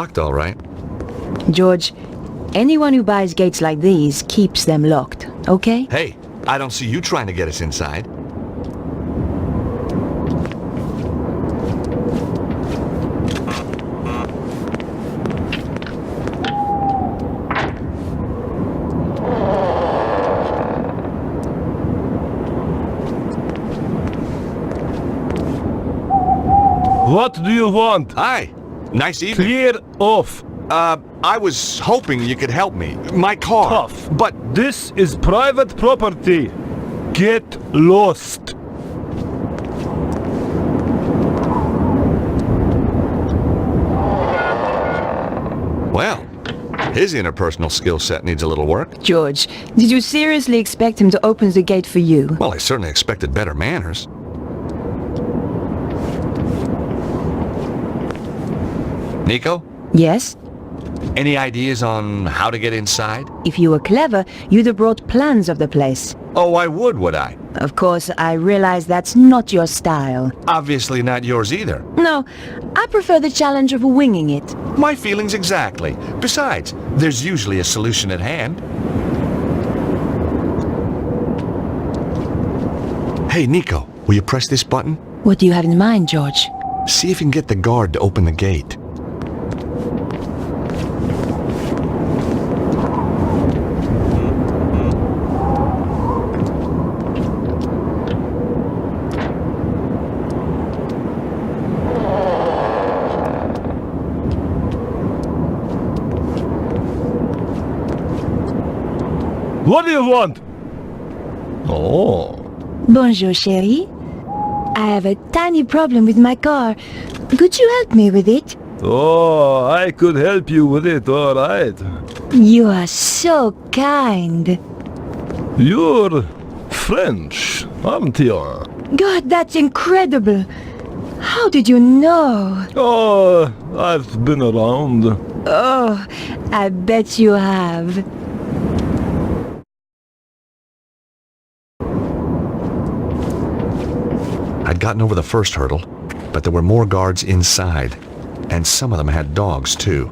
locked all right. George, anyone who buys gates like these keeps them locked, okay? Hey, I don't see you trying to get us inside. What do you want? Hi. Nice evening. Clear off. I was hoping you could help me. My car. Tough. But This is private property. Get lost. well, his interpersonal skill set needs a little work. George, did you seriously expect him to open the gate for you? Well, I certainly expected better manners. Nico, Yes? any ideas on how to get inside? If you were clever, you'd have brought plans of the place. Oh, I would I? Of course, I realize that's not your style. Obviously not yours either. No, I prefer the challenge of winging it. My feelings exactly. Besides, there's usually a solution at hand. Hey, Nico, will you press this button? What do you have in mind, George? See if you can get the guard to open the gate. What do you want? Oh. Bonjour, chérie. I have a tiny problem with my car. Could you help me with it? Oh, I could help you with it, all right. You are so kind. You're French, aren't you? God, that's incredible. How did you know? Oh, I've been around. Oh, I bet you have. I'd gotten over the first hurdle, but there were more guards inside, and some of them had dogs too.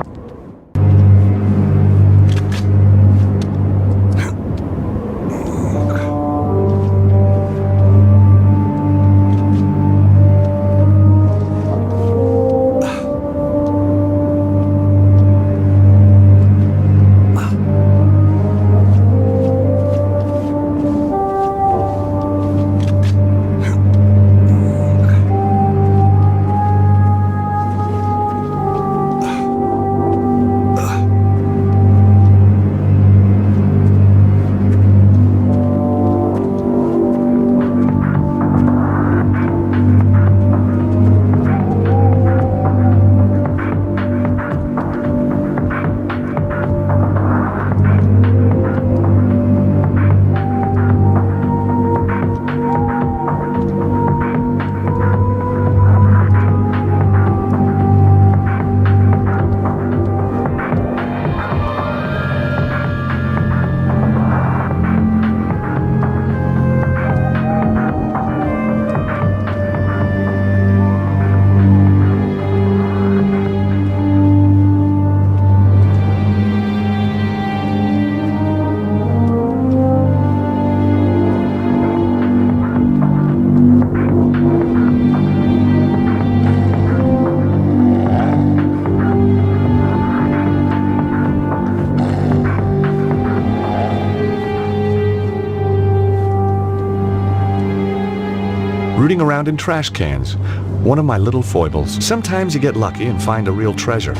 Rooting around in trash cans. One of my little foibles. Sometimes you get lucky and find a real treasure.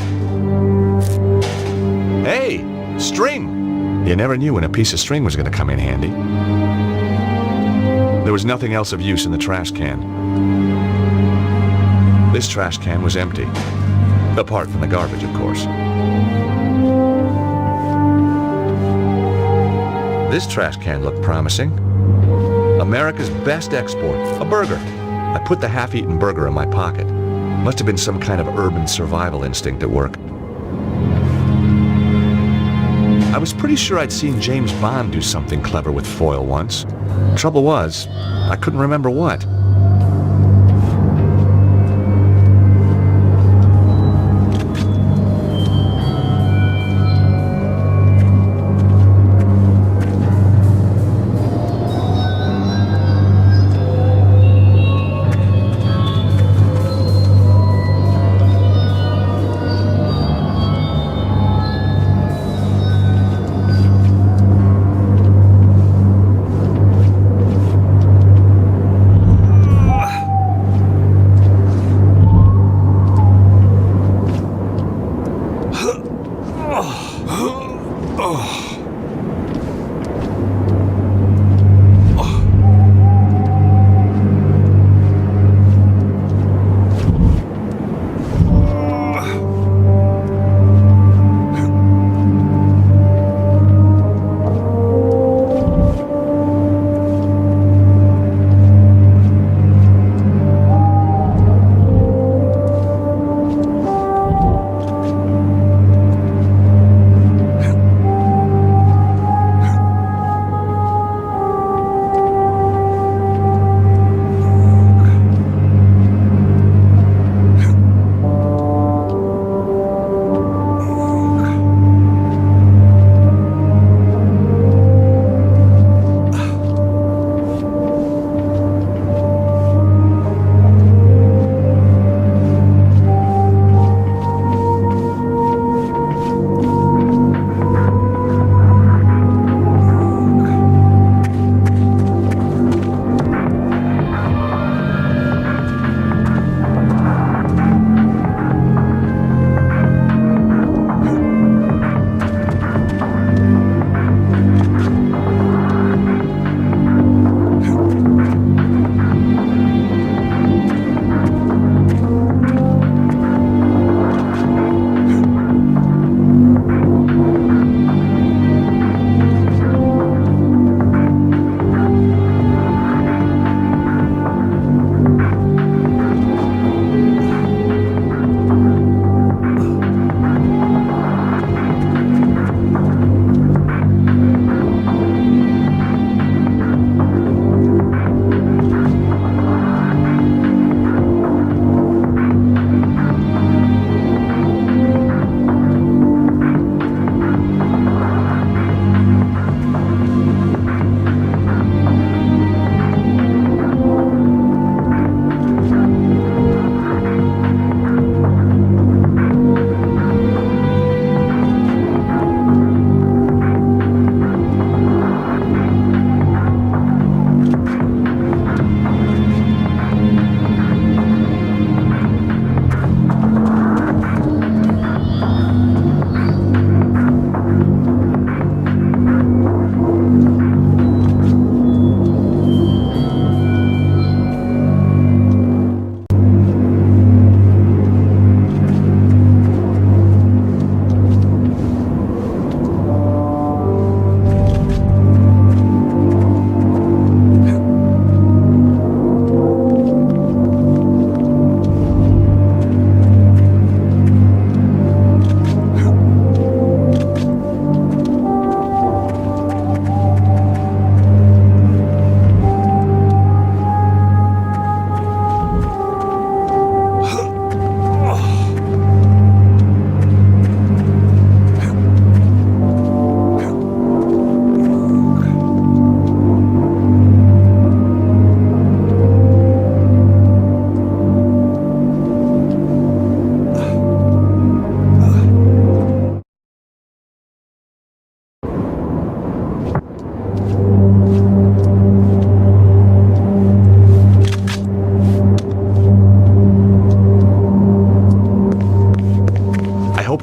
Hey, string! You never knew when a piece of string was going to come in handy. There was nothing else of use in the trash can. This trash can was empty. Apart from the garbage, of course. This trash can looked promising. America's best export, a burger. I put the half-eaten burger in my pocket. Must have been some kind of urban survival instinct at work. I was pretty sure I'd seen James Bond do something clever with foil once. Trouble was, I couldn't remember what.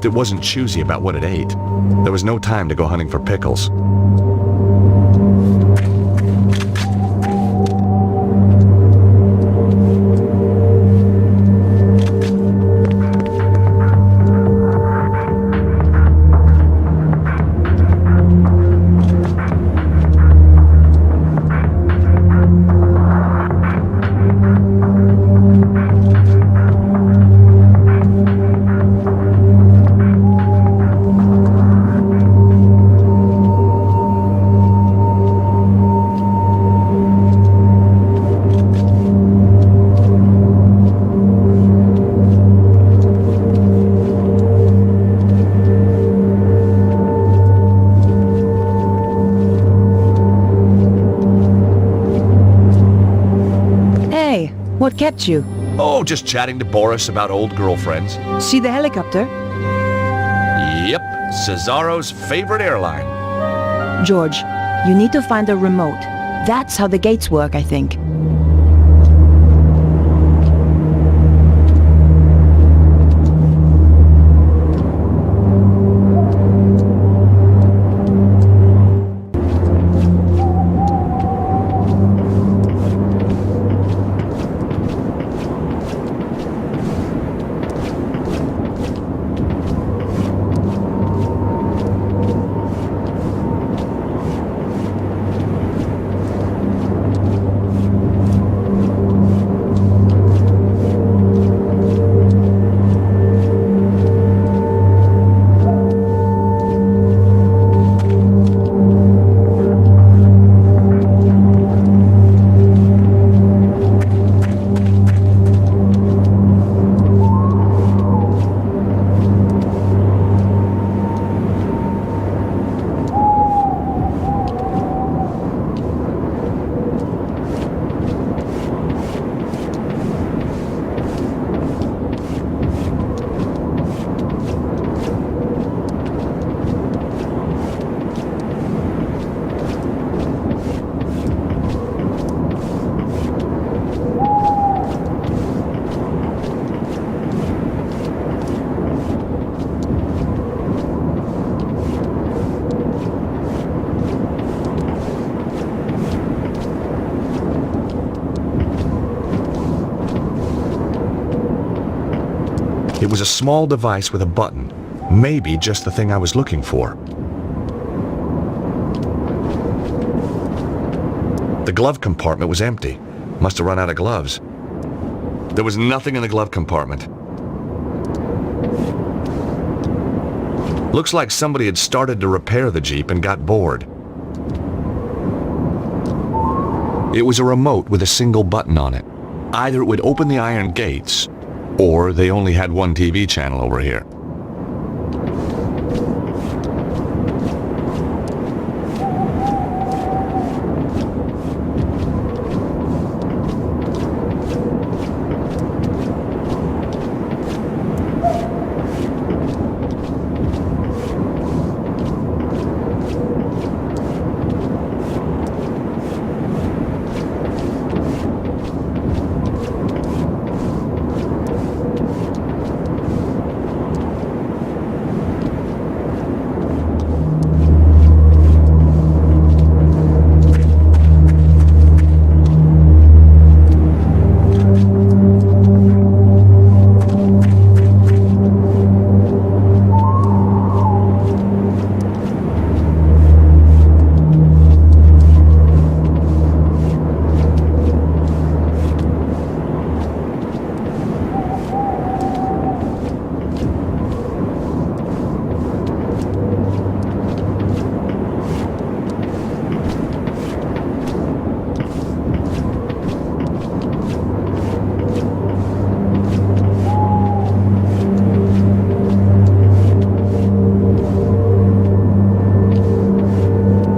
hoped it wasn't choosy about what it ate. There was no time to go hunting for pickles. What kept you? Oh, just chatting to Boris about old girlfriends. See the helicopter? Yep, Cesaro's favorite airline. George, you need to find a remote. That's how the gates work, I think. It was a small device with a button. Maybe just the thing I was looking for. The glove compartment was empty. Must have run out of gloves. There was nothing in the glove compartment. Looks like somebody had started to repair the Jeep and got bored. It was a remote with a single button on it. Either it would open the iron gates, or they only had one TV channel over here.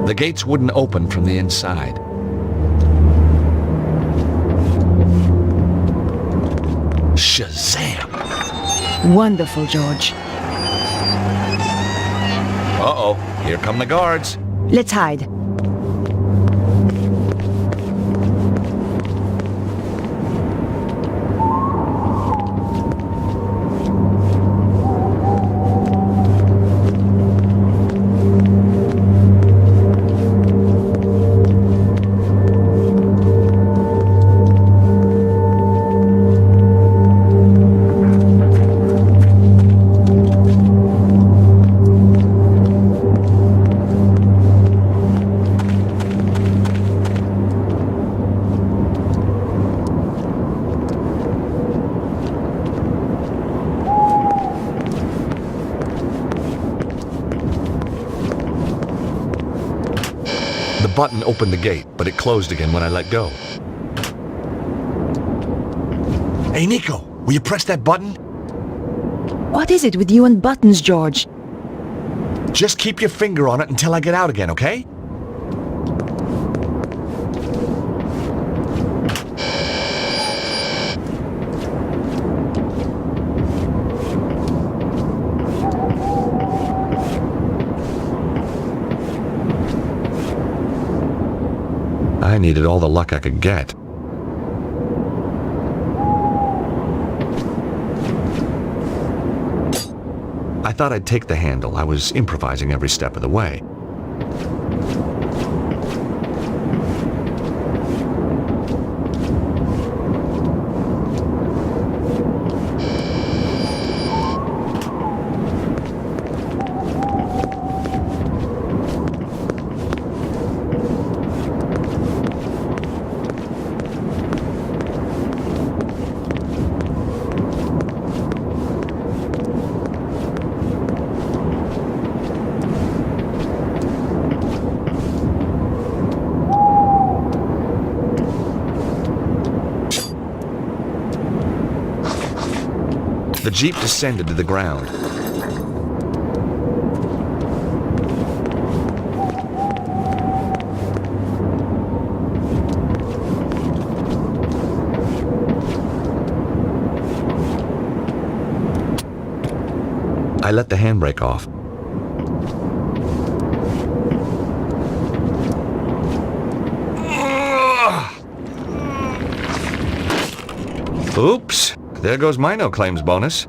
The gates wouldn't open from the inside. Shazam! Wonderful, George. Uh-oh, here come the guards. Let's hide. The button opened the gate, but it closed again when I let go. Hey, Nico, will you press that button? What is it with you and buttons, George? Just keep your finger on it until I get out again, okay? I needed all the luck I could get. I thought I'd take the handle. I was improvising every step of the way. The Jeep descended to the ground. I let the handbrake off. Oops. There goes my no claims bonus.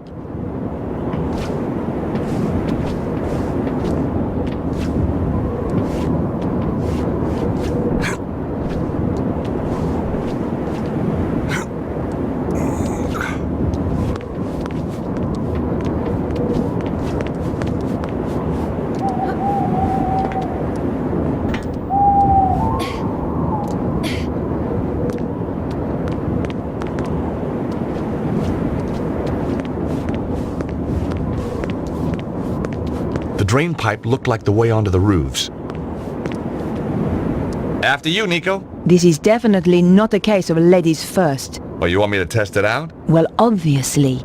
drain pipe looked like the way onto the roofs. After you, Nico. This is definitely not a case of ladies first. Oh, you want me to test it out? Well, obviously.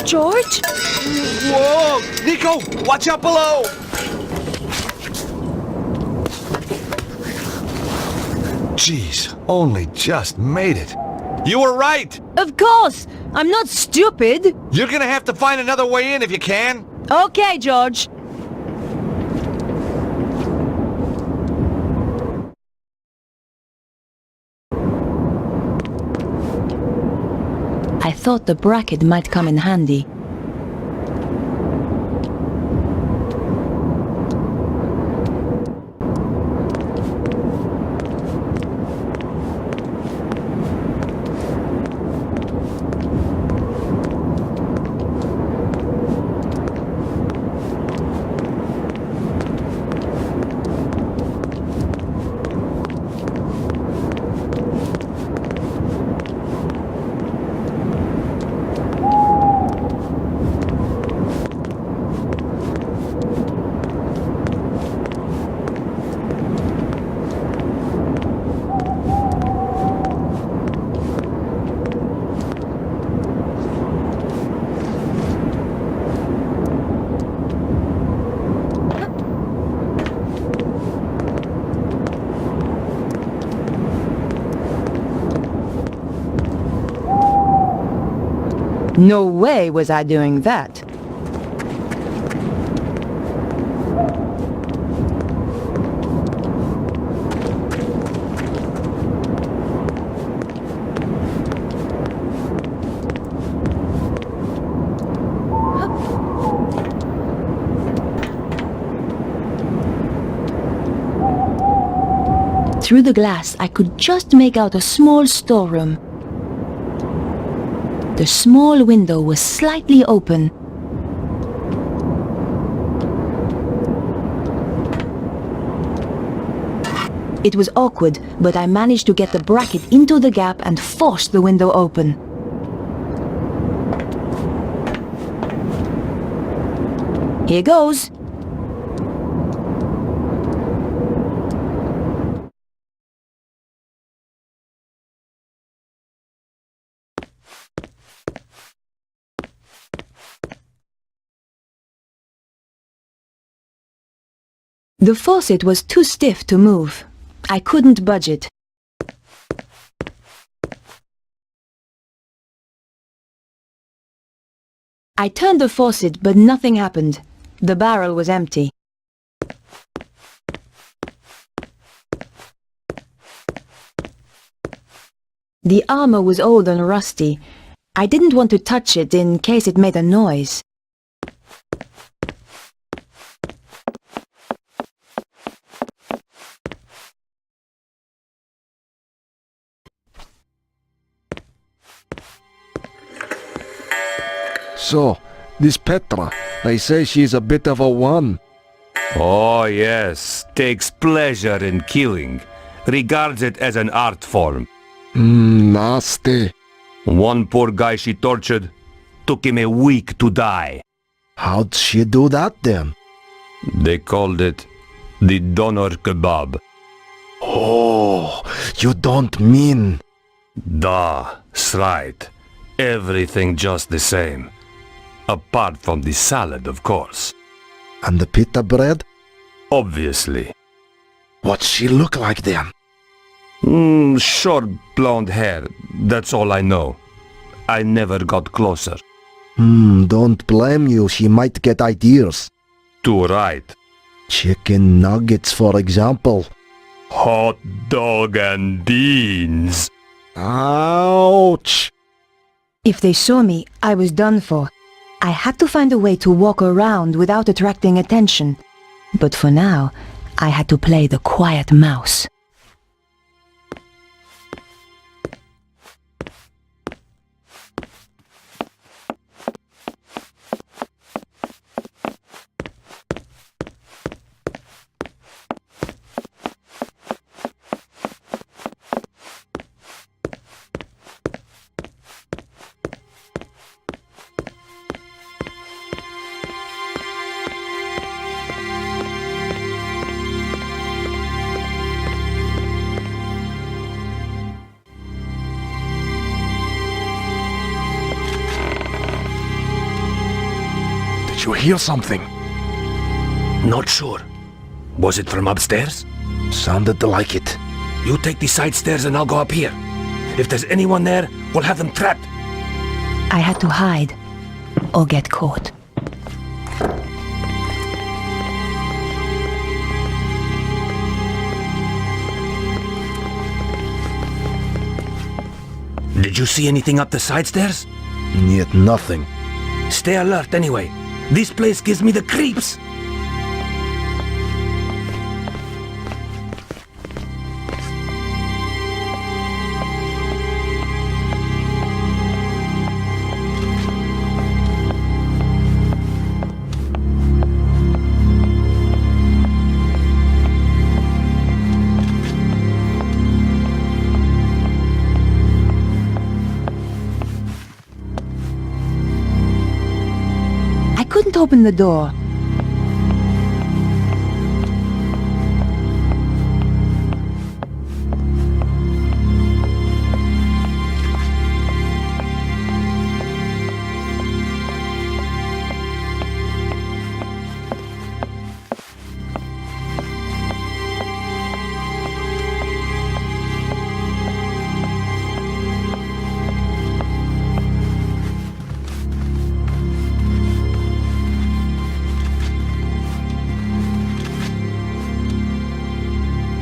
George? Whoa! Nico, watch out below! Jeez, only just made it. You were right! Of course! I'm not stupid! You're gonna have to find another way in if you can. Okay, George. I thought the bracket might come in handy. No way was I doing that. Through the glass, I could just make out a small storeroom. The small window was slightly open. It was awkward, but I managed to get the bracket into the gap and force the window open. Here goes. The faucet was too stiff to move. I couldn't budge it. I turned the faucet, but nothing happened. The barrel was empty. The armor was old and rusty. I didn't want to touch it in case it made a noise. So, this Petra, they say she's a bit of a one. Oh yes, takes pleasure in killing. Regards it as an art form. Nasty. One poor guy she tortured, took him a week to die. How'd she do that then? They called it the doner kebab. Oh, you don't mean... That's right. Everything just the same. Apart from the salad, of course. And the pita bread? Obviously. What's she look like then? Short blonde hair, that's all I know. I never got closer. Don't blame you, she might get ideas. Too right. Chicken nuggets, for example. Hot dog and beans. Ouch! If they saw me, I was done for. I had to find a way to walk around without attracting attention. But for now, I had to play the quiet mouse. Did you hear something? Not sure. Was it from upstairs? Sounded like it. You take the side stairs and I'll go up here. If there's anyone there, we'll have them trapped. I had to hide or get caught. Did you see anything up the side stairs? Yet nothing. Stay alert anyway. This place gives me the creeps. I couldn't open the door.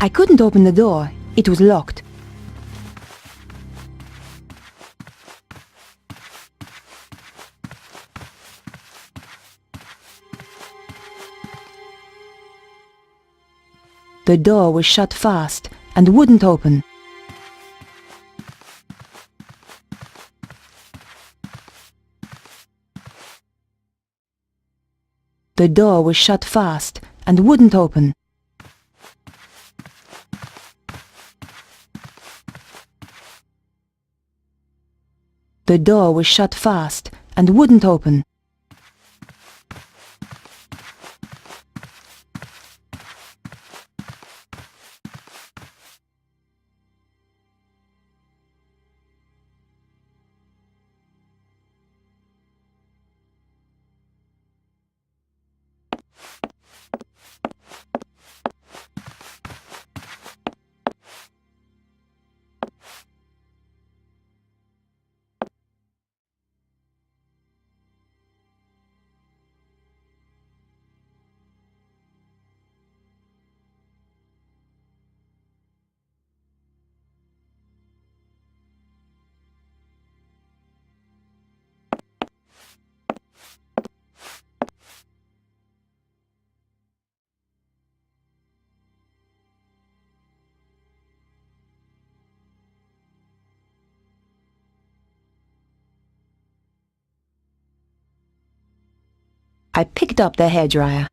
I couldn't open the door. It was locked. The door was shut fast and wouldn't open. The door was shut fast and wouldn't open. The door was shut fast and wouldn't open. I picked up the hairdryer.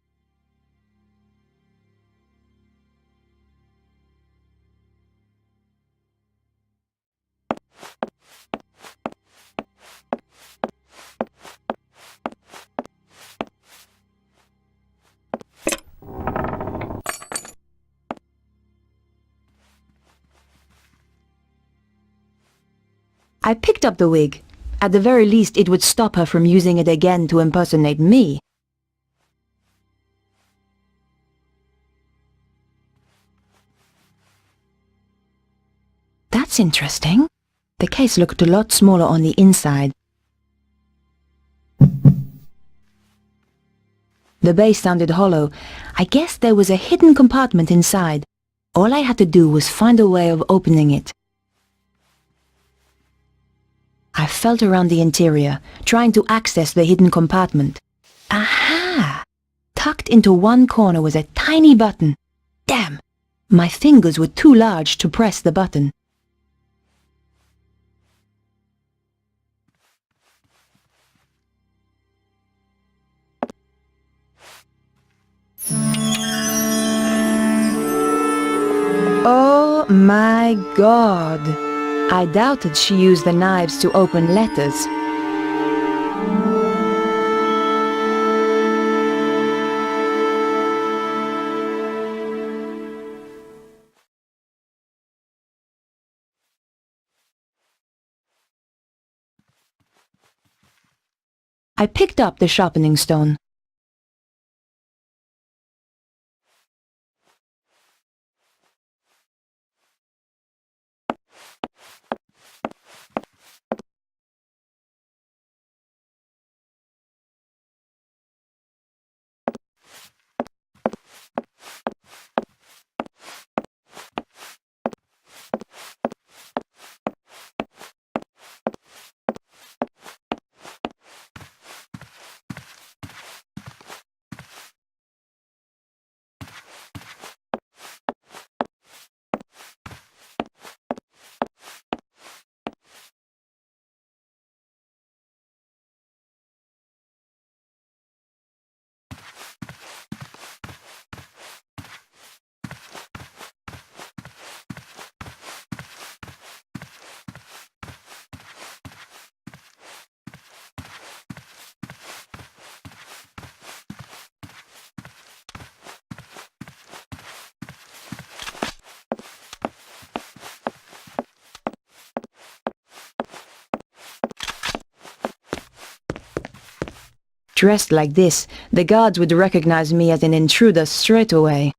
I picked up the wig. At the very least, it would stop her from using it again to impersonate me. That's interesting. The case looked a lot smaller on the inside. The base sounded hollow. I guess there was a hidden compartment inside. All I had to do was find a way of opening it. I felt around the interior, trying to access the hidden compartment. Aha! Tucked into one corner was a tiny button. Damn! My fingers were too large to press the button. Oh my God! I doubted she used the knives to open letters. I picked up the sharpening stone. Dressed like this, the guards would recognize me as an intruder straight away.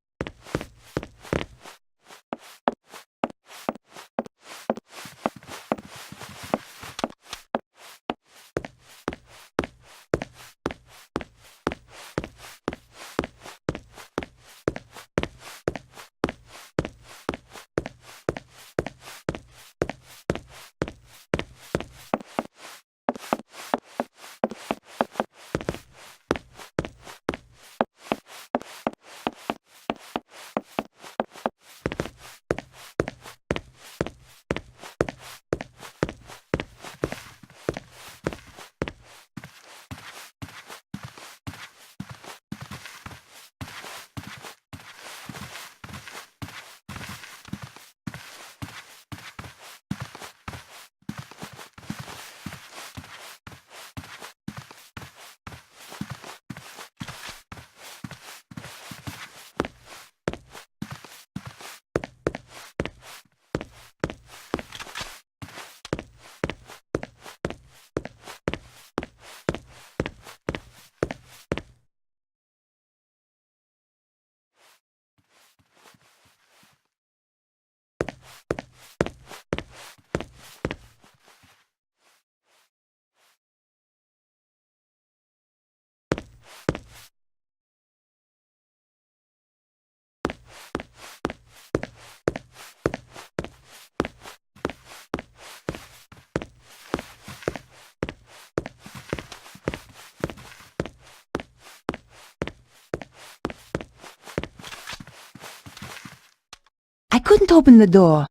I couldn't open the door.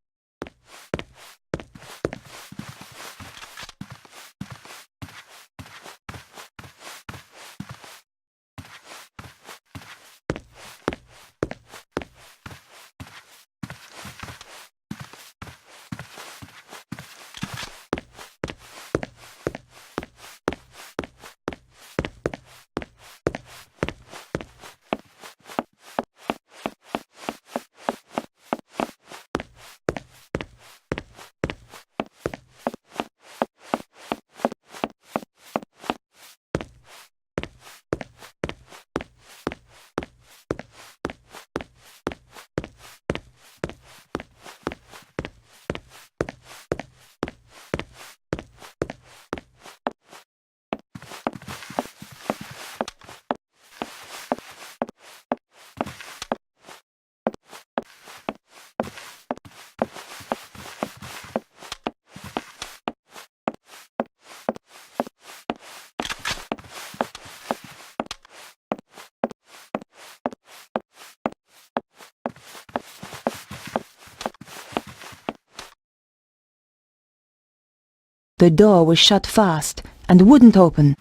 The door was shut fast and wouldn't open.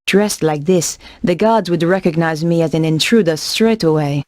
Dressed like this, the guards would recognize me as an intruder straight away.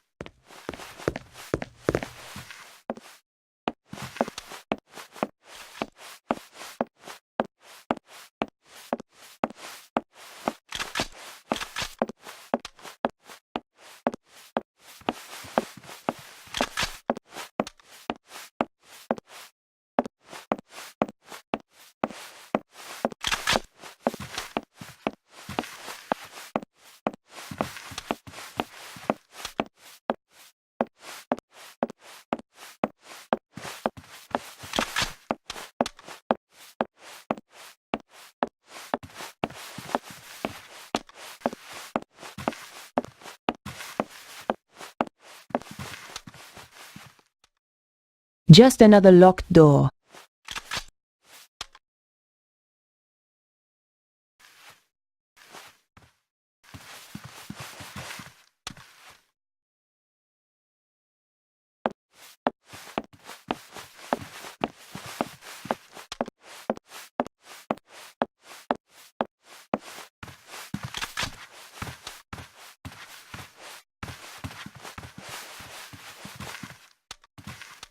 Just another locked door.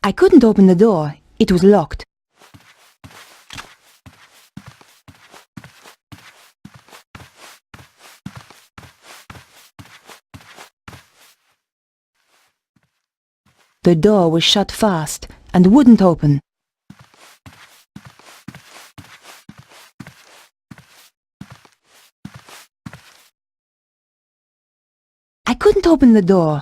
I couldn't open the door. It was locked. The door was shut fast and wouldn't open. I couldn't open the door.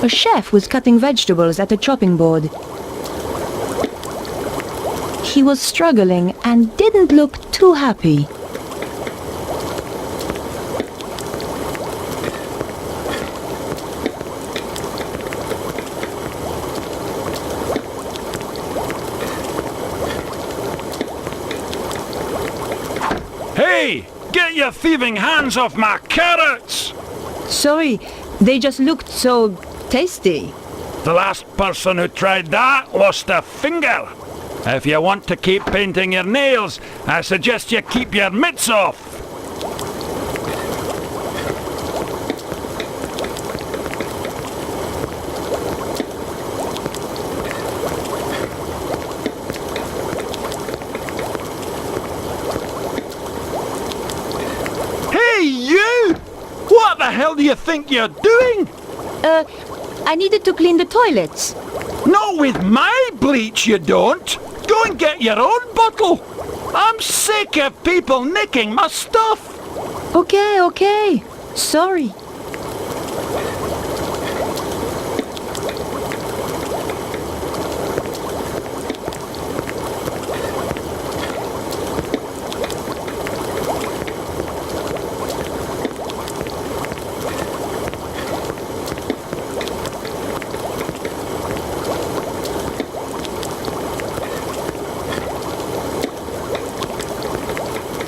A chef was cutting vegetables at a chopping board. He was struggling and didn't look too happy. Hey! Get your thieving hands off my carrots! Sorry, they just looked so tasty. The last person who tried that lost a finger. If you want to keep painting your nails, I suggest you keep your mitts off. Hey, you! What the hell do you think you're doing? I needed to clean the toilets. Not with my bleach, you don't. Go and get your own bottle. I'm sick of people nicking my stuff. Okay. Sorry.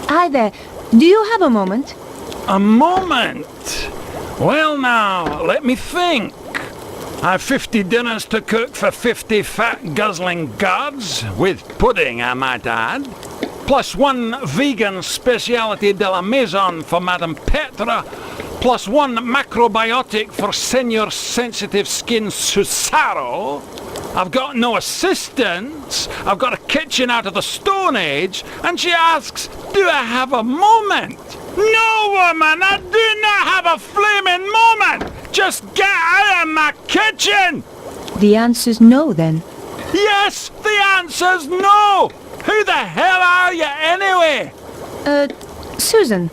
Hi there. Do you have a moment? A moment? Well now, let me think. I've 50 dinners to cook for 50 fat guzzling guards, with pudding I might add, plus one vegan speciality de la maison for Madame Petra, plus one macrobiotic for senior sensitive skin Susaro. I've got no assistants, I've got a kitchen out of the Stone Age, and she asks, Do I have a moment? No, woman, I do not have a flaming moment! Just get out of my kitchen! The answer's no, then. Yes, the answer's no! Who the hell are you anyway? Susan.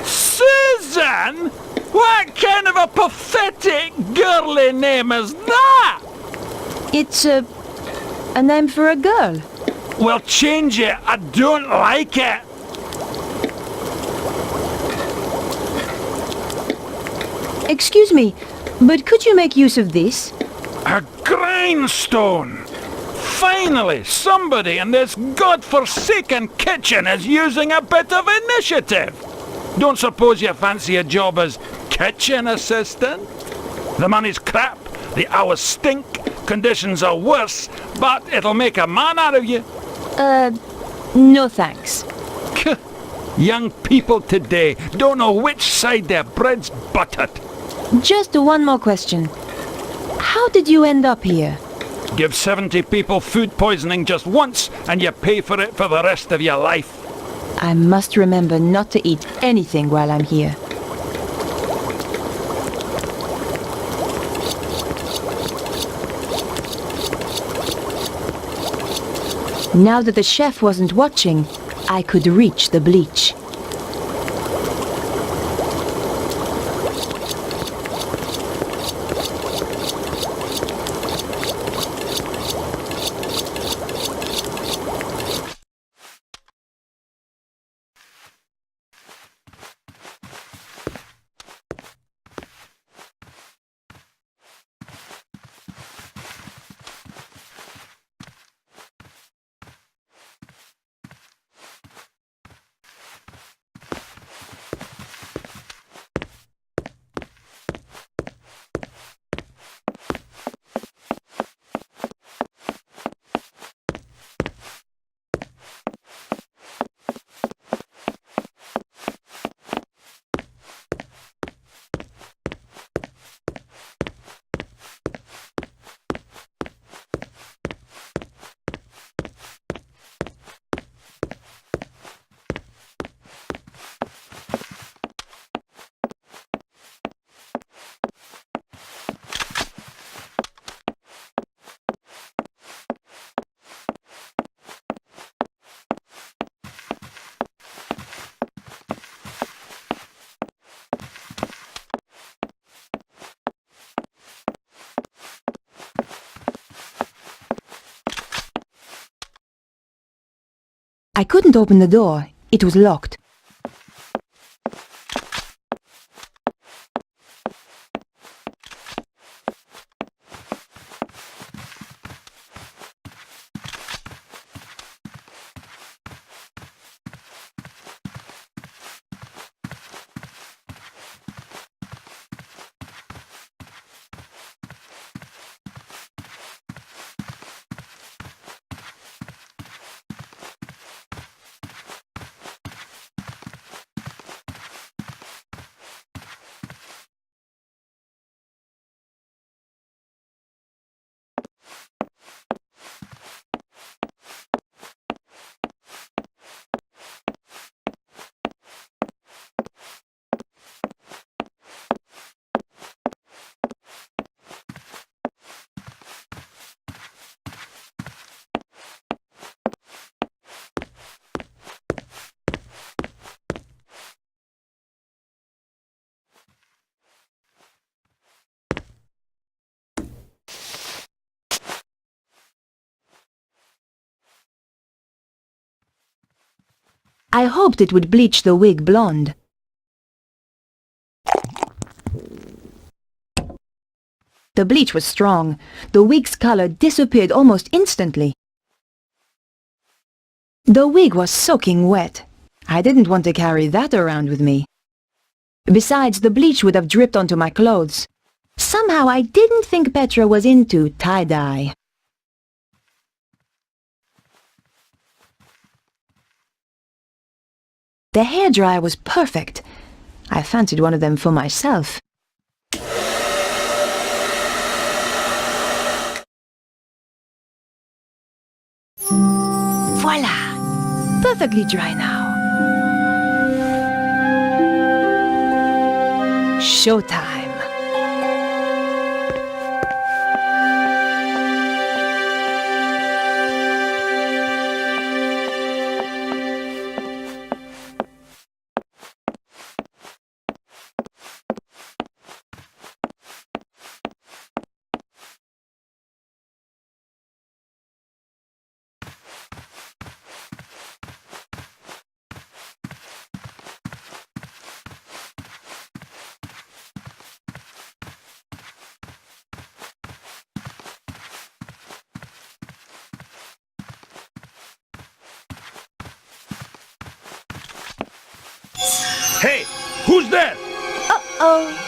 Susan? What kind of a pathetic girly name is that? It's a name for a girl. Well, change it. I don't like it. Excuse me, but could you make use of this? A grindstone. Finally, somebody in this godforsaken kitchen is using a bit of initiative. Don't suppose you fancy a job as kitchen assistant? The money's crap, the hours stink, conditions are worse, but it'll make a man out of you. No thanks. Young people today don't know which side their bread's buttered. Just one more question. How did you end up here? Give 70 people food poisoning just once and you pay for it for the rest of your life. I must remember not to eat anything while I'm here. Now that the chef wasn't watching, I could reach the bleach. I couldn't open the door. It was locked. I hoped it would bleach the wig blonde. The bleach was strong. The wig's color disappeared almost instantly. The wig was soaking wet. I didn't want to carry that around with me. Besides, the bleach would have dripped onto my clothes. Somehow I didn't think Petra was into tie-dye. The hairdryer was perfect. I fancied one of them for myself. Voila! Perfectly dry now. Showtime. Hey, who's there? Uh-oh.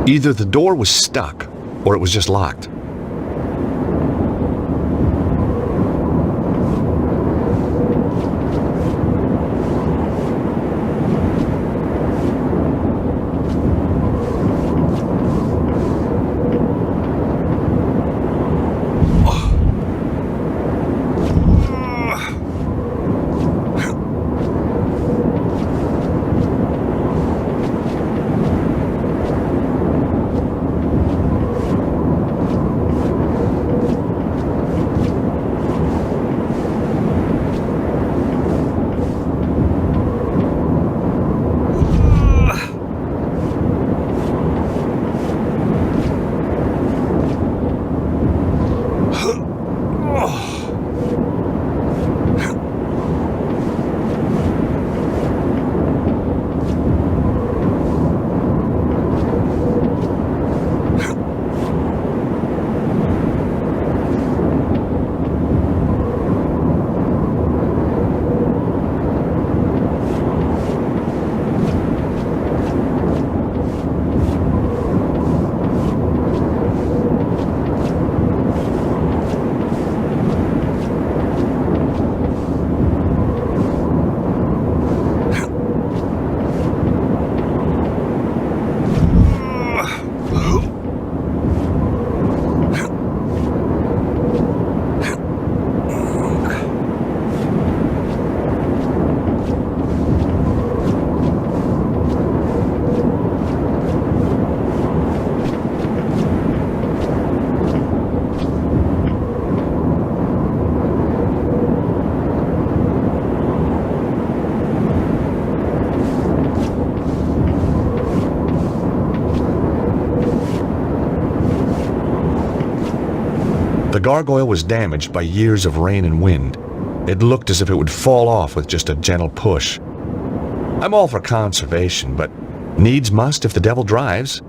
Either the door was stuck, or it was just locked. The gargoyle was damaged by years of rain and wind. It looked as if it would fall off with just a gentle push. I'm all for conservation, but needs must if the devil drives.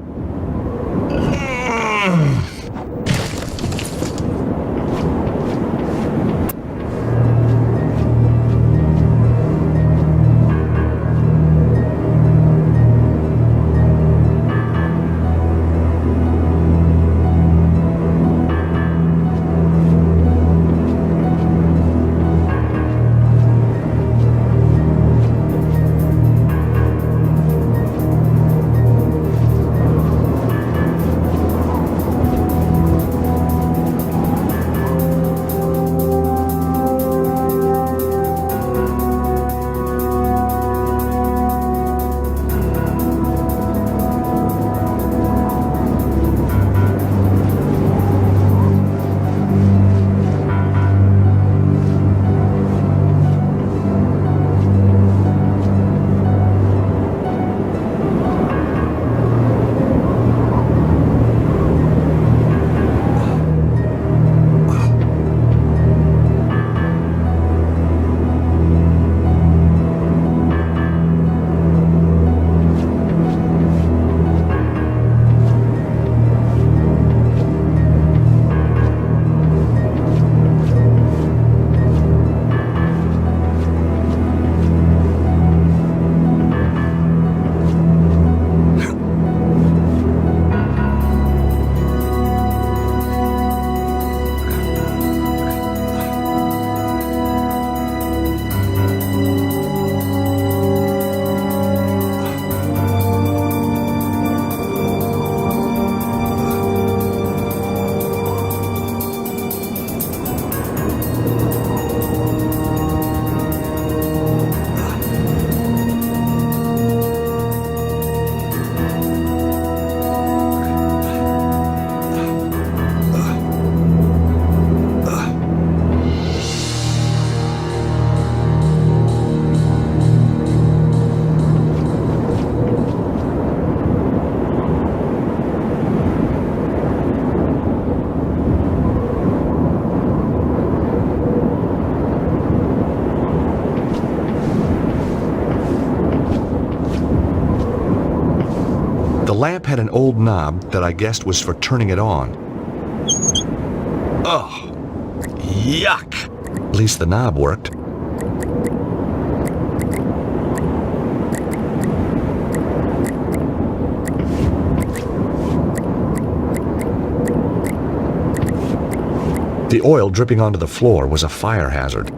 lamp had an old knob that I guessed was for turning it on. Ugh. Yuck. At least the knob worked. The oil dripping onto the floor was a fire hazard.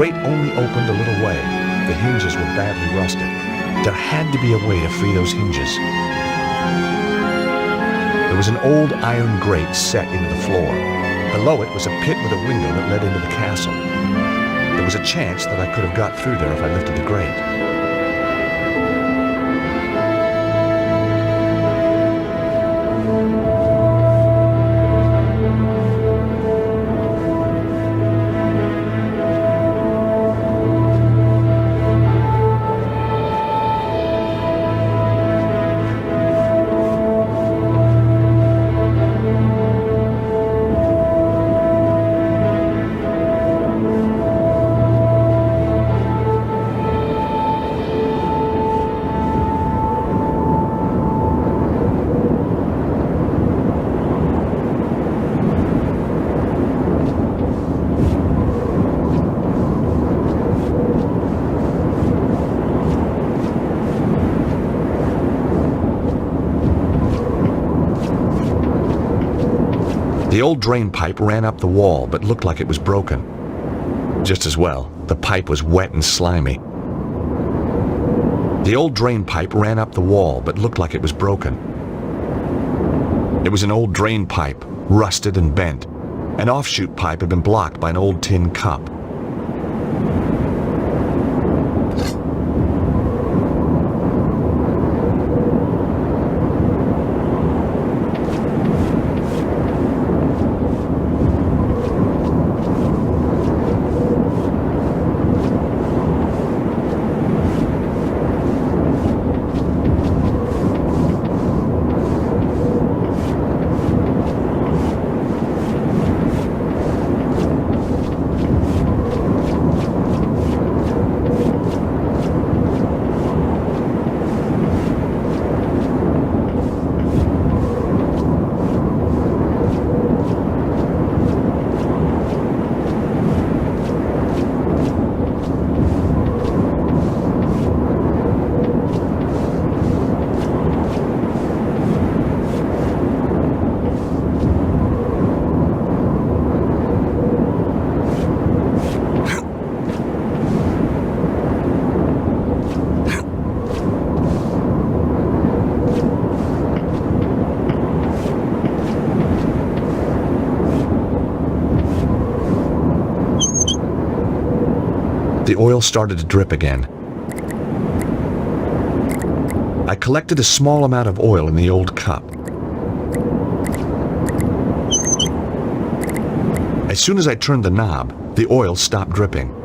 grate only opened a little way. The hinges were badly rusted. There had to be a way to free those hinges. There was an old iron grate set into the floor. Below it was a pit with a window that led into the castle. There was a chance that I could have got through there if I lifted the grate. The old drain pipe ran up the wall, but looked like it was broken. Just as well, the pipe was wet and slimy. The old drain pipe ran up the wall, but looked like it was broken. It was an old drain pipe, rusted and bent. An offshoot pipe had been blocked by an old tin cup. The oil started to drip again. I collected a small amount of oil in the old cup. As soon as I turned the knob, the oil stopped dripping.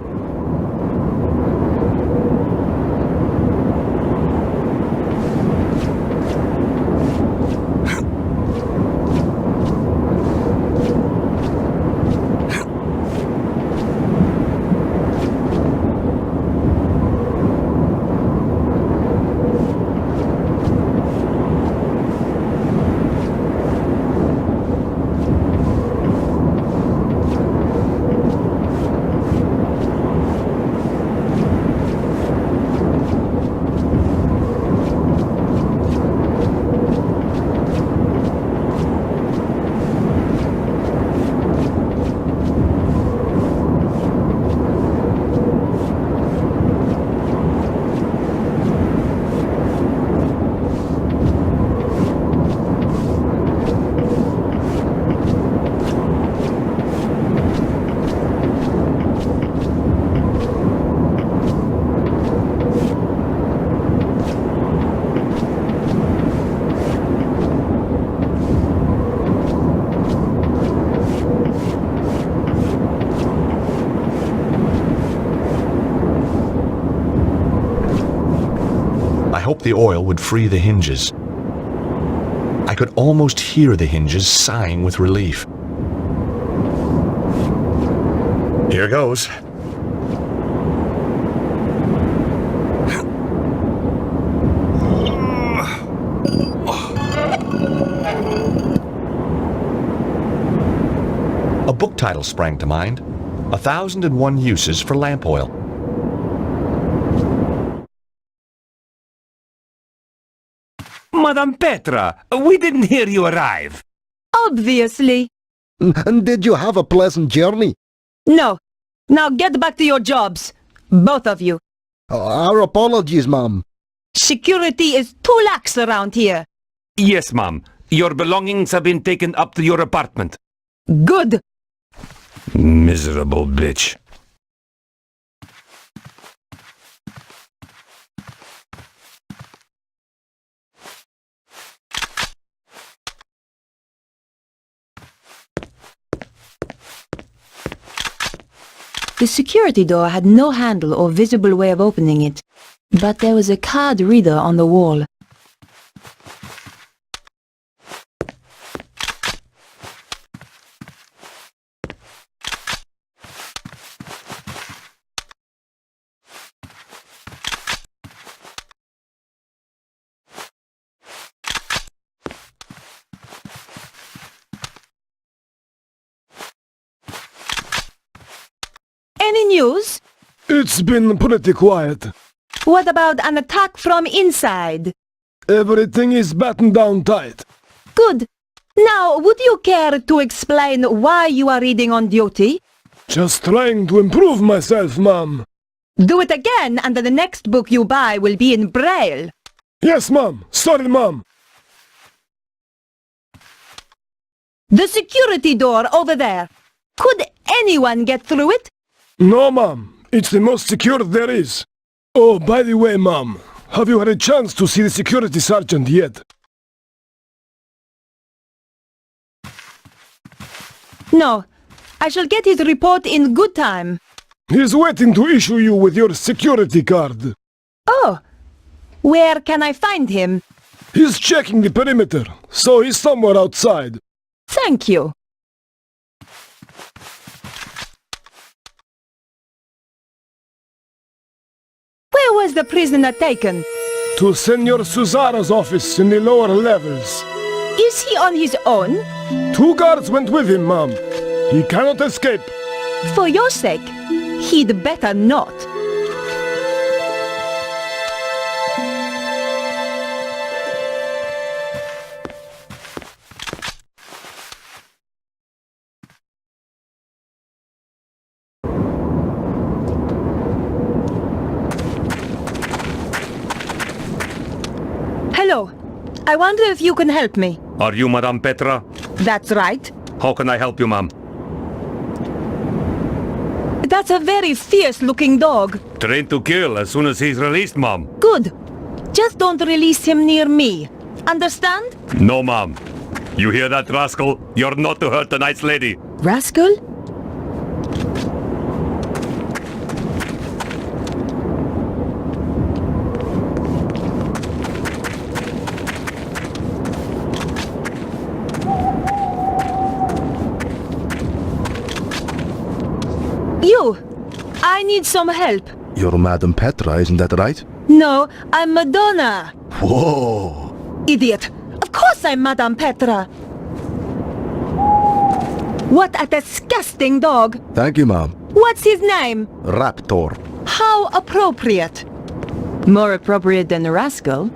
I hoped the oil would free the hinges. I could almost hear the hinges sighing with relief. Here goes. A book title sprang to mind. 1,001 Uses for Lamp Oil. Madame Petra, we didn't hear you arrive. Obviously. And did you have a pleasant journey? No. Now get back to your jobs. Both of you. Our apologies, ma'am. Security is too lax around here. Yes, ma'am. Your belongings have been taken up to your apartment. Good. Miserable bitch. The security door had no handle or visible way of opening it, but there was a card reader on the wall. Any news? It's been pretty quiet. What about an attack from inside? Everything is battened down tight. Good. Now, would you care to explain why you are reading on duty? Just trying to improve myself, ma'am. Do it again, and the next book you buy will be in Braille. Yes, ma'am. Sorry, ma'am. The security door over there. Could anyone get through it? No, ma'am. It's the most secure there is. Oh, by the way, ma'am, have you had a chance to see the security sergeant yet? No. I shall get his report in good time. He's waiting to issue you with your security card. Oh. Where can I find him? He's checking the perimeter, so he's somewhere outside. Thank you. Where was the prisoner taken? To Senor Suzara's office in the lower levels. Is he on his own? 2 guards went with him, ma'am. He cannot escape. For your sake, he'd better not. Hello. I wonder if you can help me. Are you Madame Petra? That's right. How can I help you, ma'am? That's a very fierce-looking dog. Trained to kill as soon as he's released, ma'am. Good. Just don't release him near me. Understand? No, ma'am. You hear that, rascal? You're not to hurt tonight's lady. Rascal? You! I need some help. You're Madame Petra, isn't that right? No, I'm Madonna. Whoa! Idiot! Of course I'm Madame Petra. What a disgusting dog. Thank you, ma'am. What's his name? Raptor. How appropriate. More appropriate than a rascal.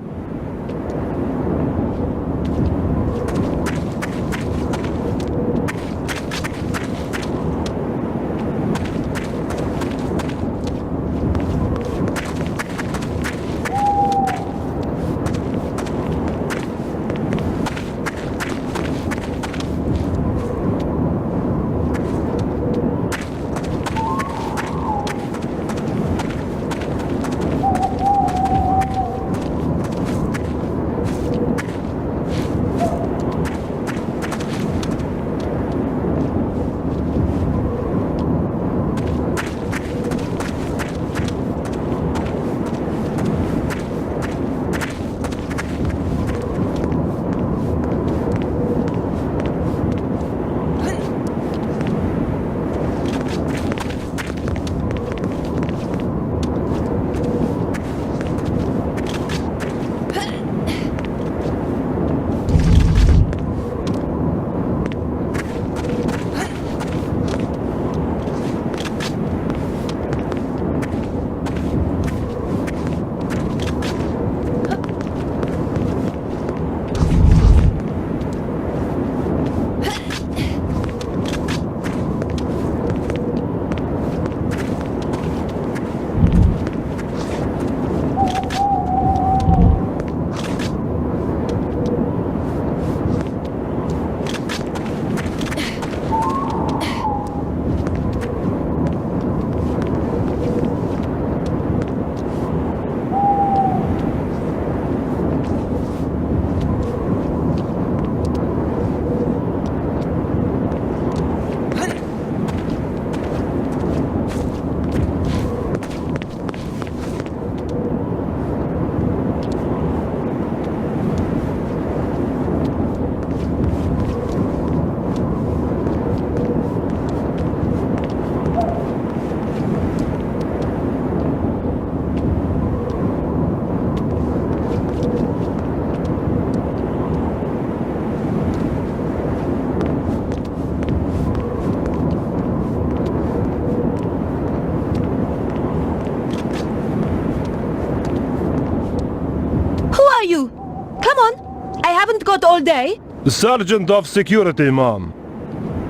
Come on. I haven't got all day. Sergeant of Security, ma'am.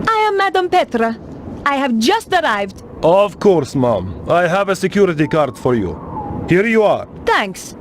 I am Madame Petra. I have just arrived. Of course, ma'am. I have a security card for you. Here you are. Thanks.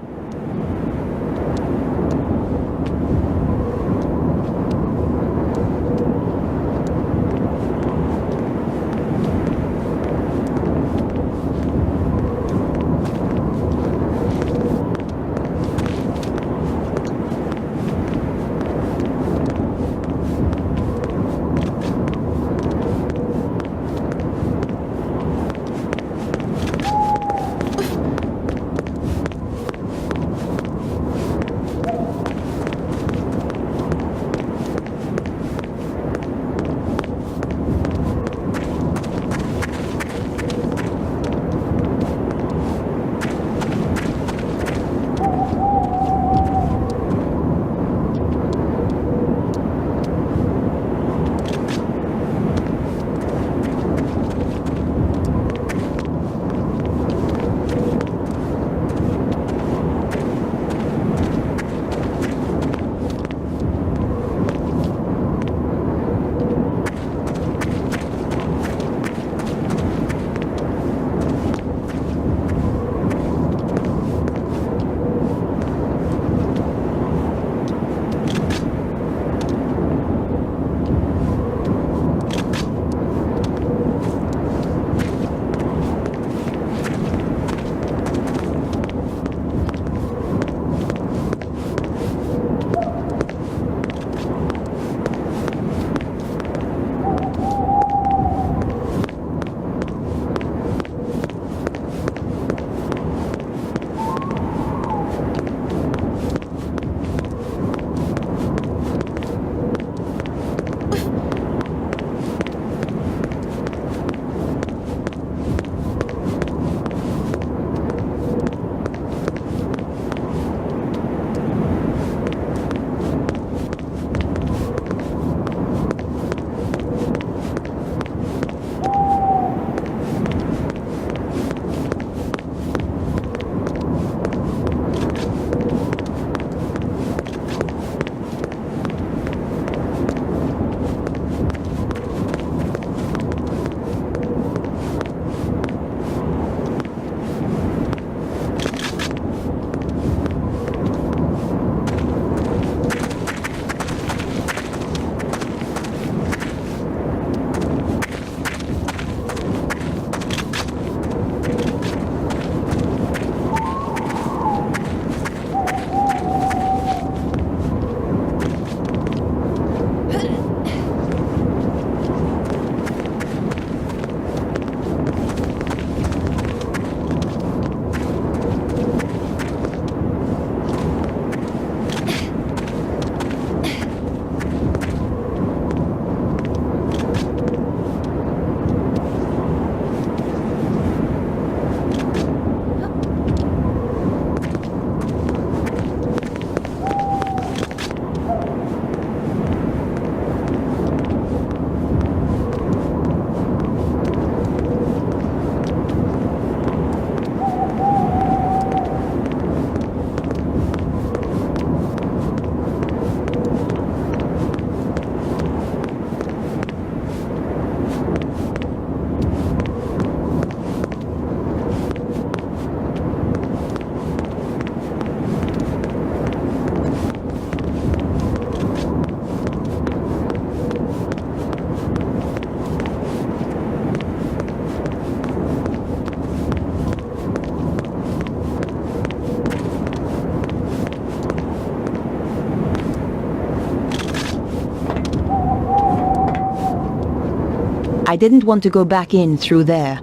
I didn't want to go back in through there.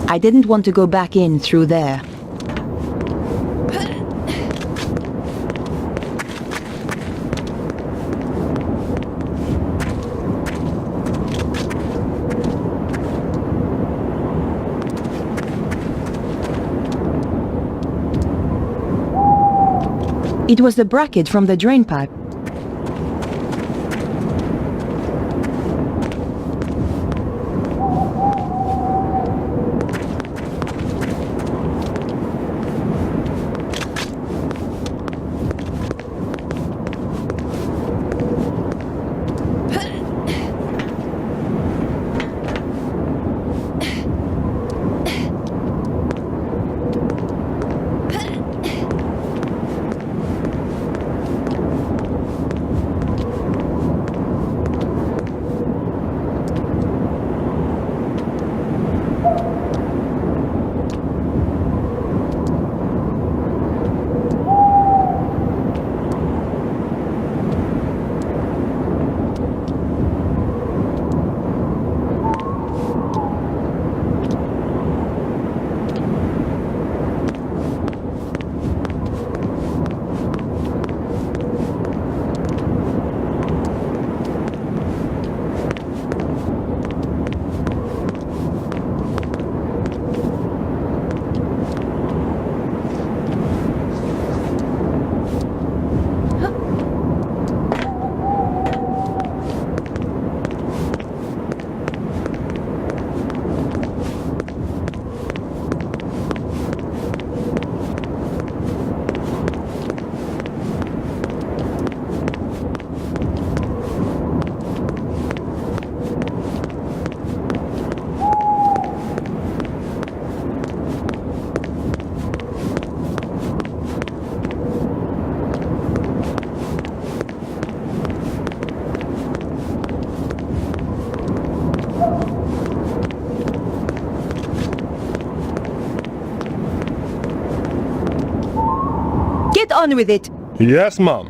I didn't want to go back in through there. It was the bracket from the drain pipe. on with it. Yes, Mom.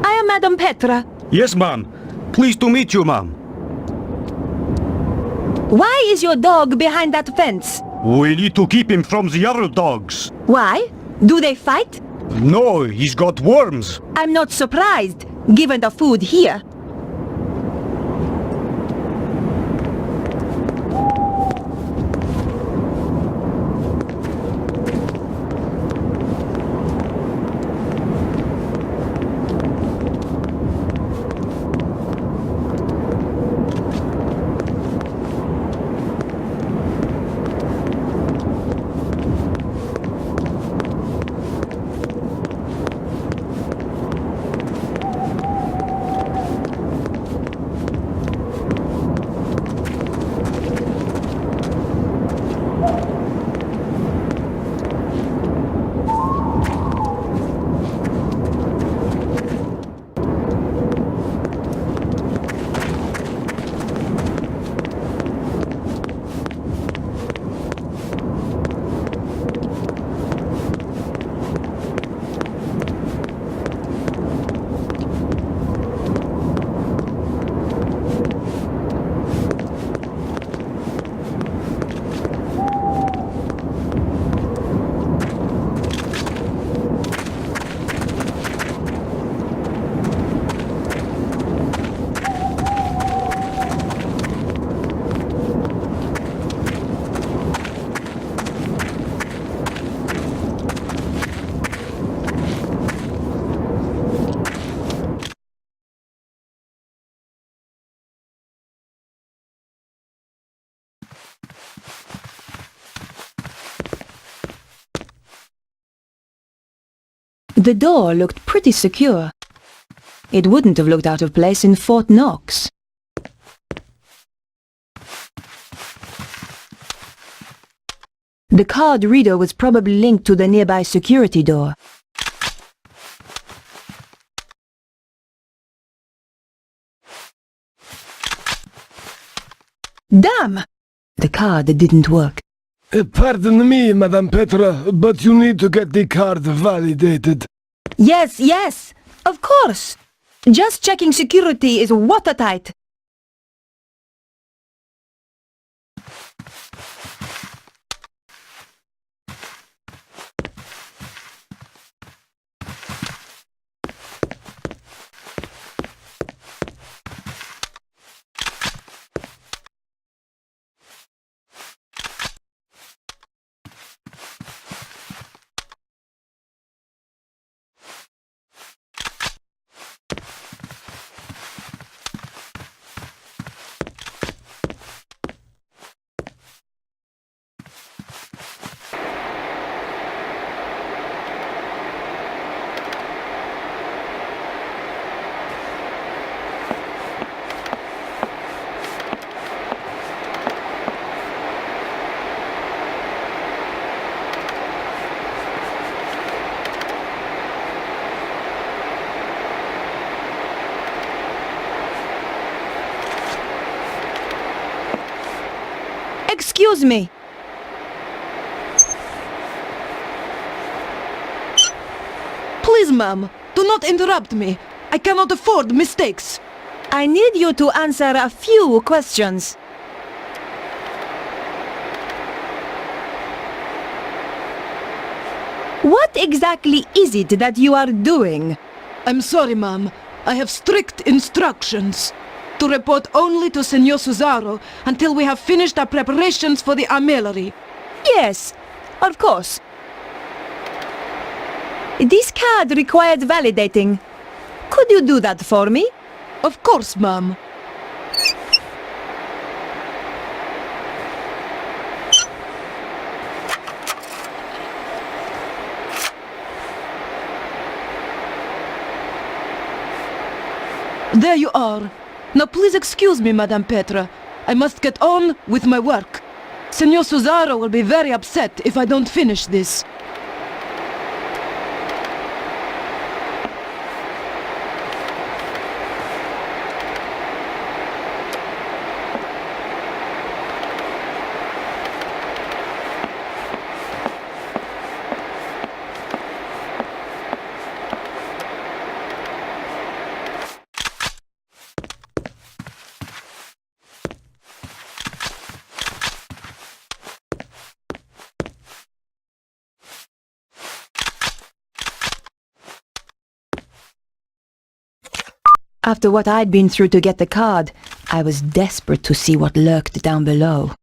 I am Madame Petra. Yes, ma'am. Pleased to meet you, ma'am. Why is your dog behind that fence? We need to keep him from the other dogs. Why? Do they fight? No, he's got worms. I'm not surprised, given the food here. The door looked pretty secure. It wouldn't have looked out of place in Fort Knox. The card reader was probably linked to the nearby security door. Damn! The card didn't work. Pardon me, Madame Petra, but you need to get the card validated. Yes, of course. Just checking security is watertight. Excuse me. Please, ma'am, do not interrupt me. I cannot afford mistakes. I need you to answer a few questions. What exactly is it that you are doing? I'm sorry, ma'am. I have strict instructions to report only to Senor Cesaro until we have finished our preparations for the armillery. Yes, of course. This card required validating. Could you do that for me? Of course, ma'am. There you are. Now please excuse me, Madame Petra. I must get on with my work. Senor Cesaro will be very upset if I don't finish this. After what I'd been through to get the card, I was desperate to see what lurked down below.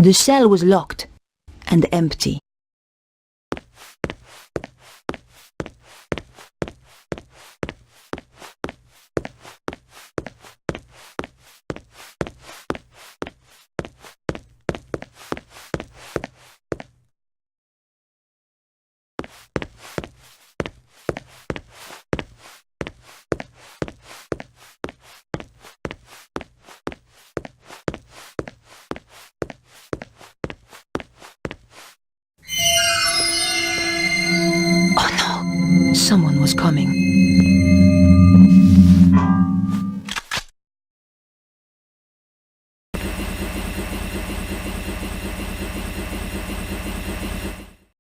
The cell was locked and empty. Someone was coming.